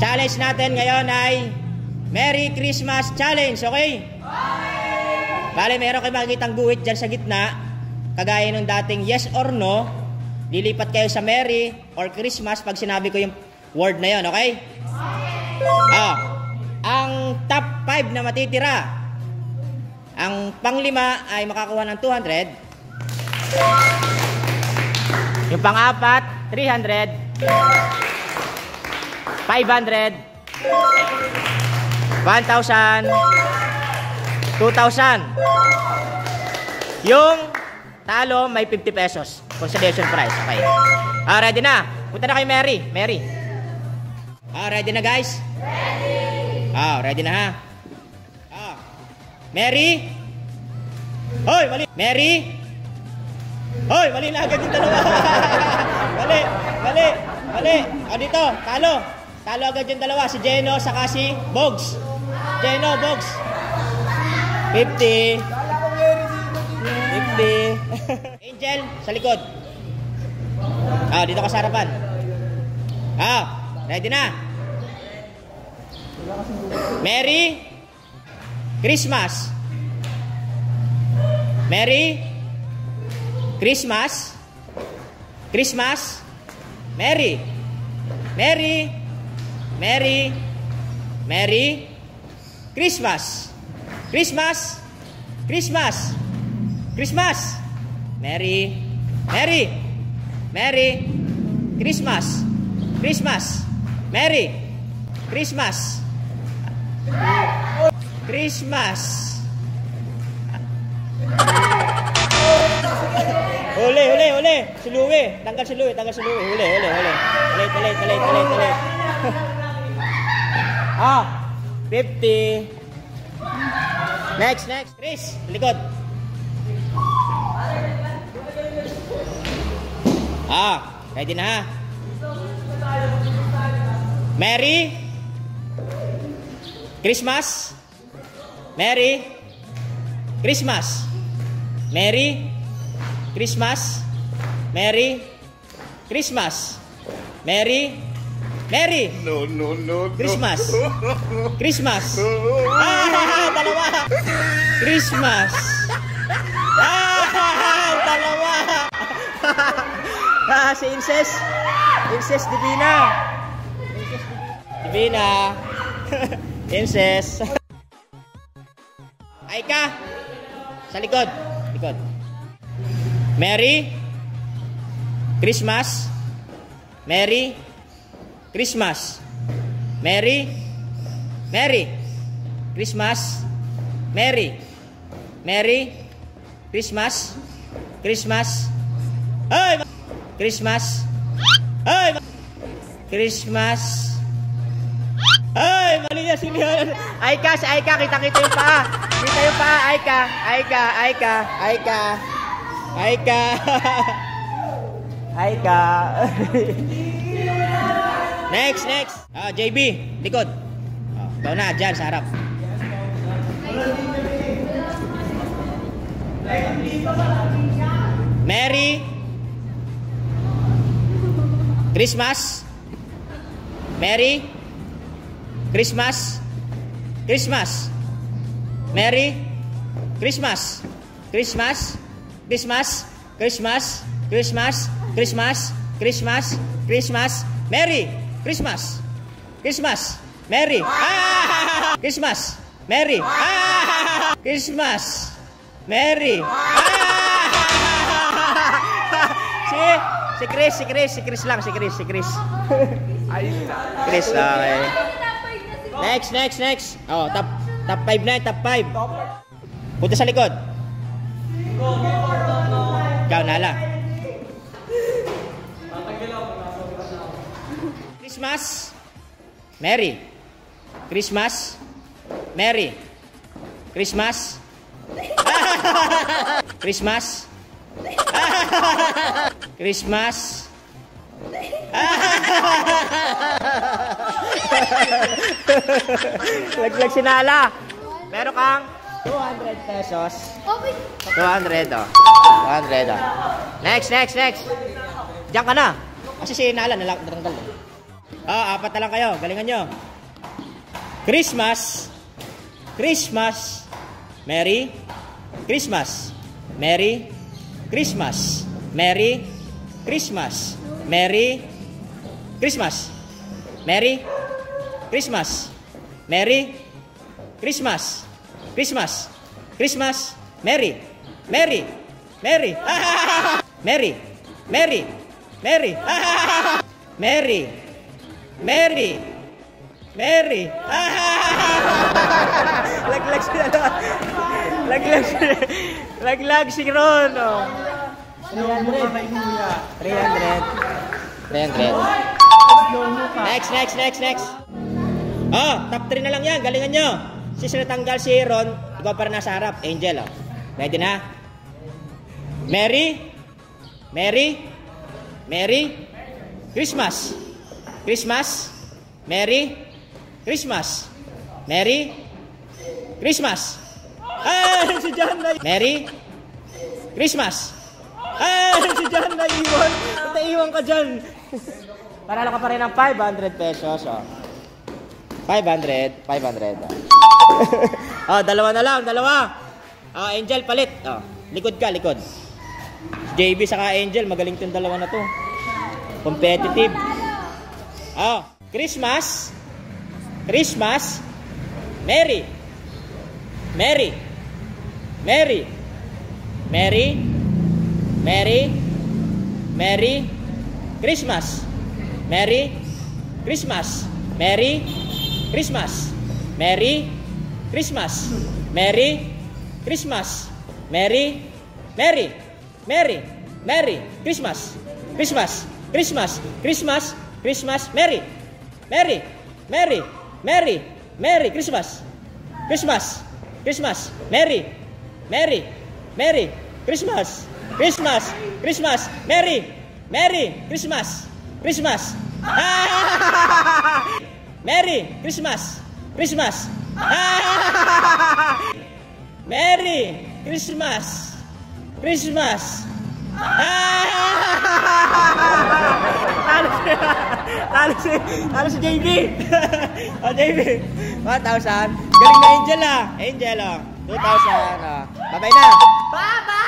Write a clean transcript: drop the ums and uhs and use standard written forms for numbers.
Challenge natin ngayon ay Merry Christmas Challenge, okay? Bale, meron kayo makikitang guhit dyan sa gitna. Kagaya nung dating yes or no. Lilipat kayo sa Merry or Christmas pag sinabi ko yung word na yon, okay? Ang top 5 na matitira, ang panglima ay makakuha ng 200. Yung pang-apat, 300. 500. 1,000. 2,000. Yung talo may 50 pesos. Consolation prize. Okay. Ready na. Punta na kay Mary. Mary. Ready na guys? Ready. Ready na ha. Mary. Hoy, mali. Mary. Hoy, mali na agad yung dalawa. Mali. Mali. Mali. Dito. Talo. Talo agad yung dalawa. Si Jeno saka si Bogs. Jeno, Bogs. 50. 50. Angel, sa likod. Dito ka sa harapan. Ready na. Merry Christmas. Merry Christmas. Christmas. Merry. Merry. Merry. Merry Christmas. Christmas. Christmas. Christmas. Merry. Merry. Merry Christmas. Christmas. Merry Christmas. Christmas. Huli, huli, huli. Si Louie. Tanggal si Louie, tanggal si Louie. Huli, huli, huli. Ulit, ulit, ulit, ulit, ulit. 50. Next, next. Chris, likod. Ready na ha. Merry Christmas. Merry Christmas. Merry Christmas. Merry Christmas. Merry. Merry. No, no, no, no. Christmas. Christmas. Dalawa. Christmas. Dalawa. Si Incest. Incest Divina. Divina. Incest. Aika. Sa likod. Likod. Merry Christmas. Merry Christmas. Merry. Merry Christmas. Merry. Merry Christmas. Christmas. Hey! Christmas. Hey! Christmas. Ay, mali niya sila. Aika, si Aika, kita-kita yung paa. Kita yung paa, Aika. Aika, Aika, Aika. Aika. Aika. Next, next. JB, likod. Ikaw na, dyan, sa harap. Merry Christmas. Merry Christmas. Christmas. Merry Christmas. Christmas. Christmas. Christmas. Christmas. Christmas. Christmas. Christmas. Merry Christmas. Christmas. Merry. Christmas. Merry. Christmas. Merry. Si Chris, si Chris, si Chris lang, si Chris, si Chris. Ayun na. Chris, okay. Next, next, next. Top 5 na, top 5. Punta sa likod. Ikaw, Nala. Christmas. Merry. Christmas. Merry. Christmas. Christmas. Christmas. Laglag si Nala. Meron kang 200 pesos. 200 200 Next, next, next. Diyan ka na. Kasi si Nala natanggal. Apat na lang kayo. Galingan nyo. Christmas. Christmas. Merry Christmas. Merry Christmas. Merry Christmas. Merry Christmas. Merry Christmas. Merry Christmas. Christmas. Christmas. Merry. Merry. Merry. Merry. Merry. Merry. Merry. Merry. Merry. Laglag si ano. Laglag si Ron. 300. 300. Next. Top 3 na lang yan. Galingan nyo. Since natanggal si Ron, ikaw para nasa harap. Angel, Ready na? Merry Christmas. Christmas. Merry Christmas. Merry Christmas. Si John na Merry Christmas. Si John na iwan. Iwan ka dyan. Panalo ka pa rin ng 500 pesos. 500. Dalawa na lang. Angel, palit. Likod ka, likod. JB saka Angel, magaling tong dalawa na to. Competitive. Christmas. Merry Christmas. Merry Christmas. Merry Christmas. Merry Christmas. Merry Christmas. Merry Christmas. Christmas. Merry Christmas. Merry Christmas. Merry Christmas. Merry Christmas. Merry Christmas. Talo si JB. JB. 1,000. Galing na Angel. Angel, 2,000. Bye-bye na. Bye-bye!